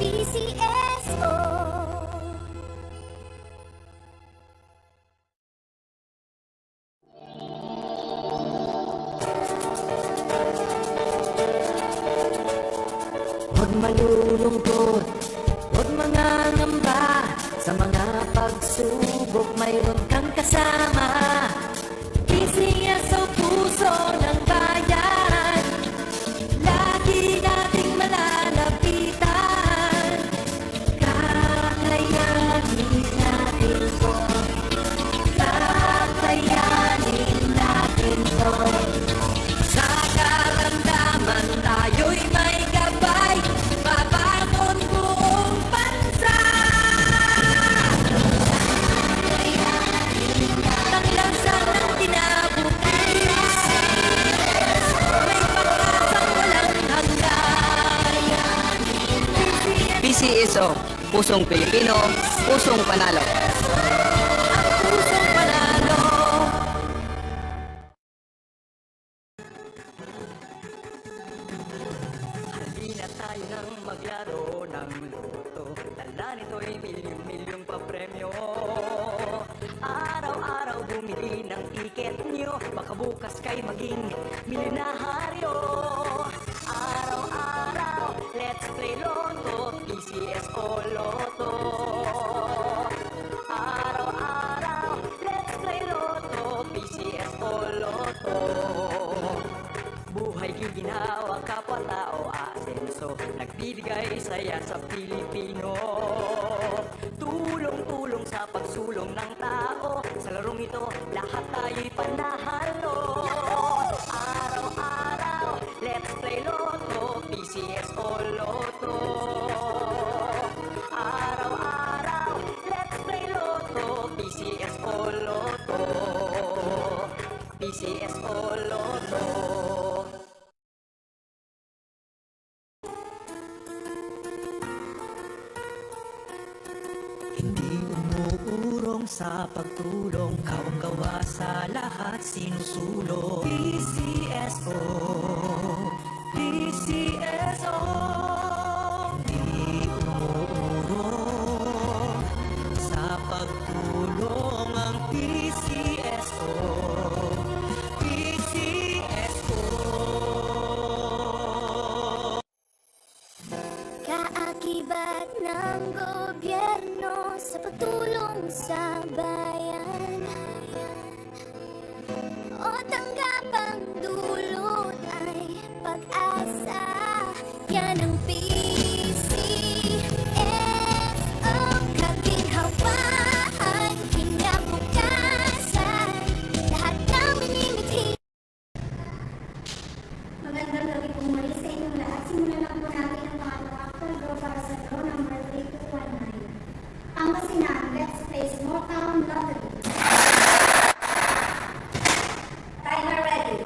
PCSO. Huwag malulungkot, huwag mangangamba. Sa mga pagsubok mayroon kang kasama. PCSO, puso ng bayan, lagi nating malalapitan. Kakayanin natin to, kakayanin natin to. Sa karamdaman tayo'y may gabay, babangon buong bansa. Tanglasan ng kinabukas, may pag-asang walang hanggan. PCSO, pusong Pilipino, pusong panalo. Ang pusong panalo. Halina tayo nang maglaro ng loto. Dala nito'y milyong-milyong papremyo. Araw-araw bumili ng tiket nyo, baka bukas kay maging milyonaryo. Araw-araw, let's play Lotto, PCSO Lotto. Araw-araw, let's play Lotto, PCSO Lotto. Buhay ginawa, kapwa-tao, asenso, nagbibigay saya sa Pilipino. Tulong-tulong sa pagsulong ng tao, sa larong ito, lahat tayo'y panahalo. Araw-araw, let's play Lotto, PCSO Lotto. Araw-araw, let's play Lotto, PCSO Lotto. PCSO Lotto. Hindi umuurong sa pagtulong, kawang-gawa sa lahat sinusulong. PCSO, PCSO. Hindi umuurong sa pagtulong ang PCSO, PCSO. Kaakibat ng gobyerno sa pagtulong sa bayan, o tanggapang dulot ay pag-asa. Yan ang PCSO, kaginhawaan, kinabukasan, lahat namin imiti. Magandang gabi po muli sa inyong lahat. Simulan na po natin ang pangalawang actual draw para sa draw number 3219. Ang kasinan, let's play Small Town Lottery. Timer ready.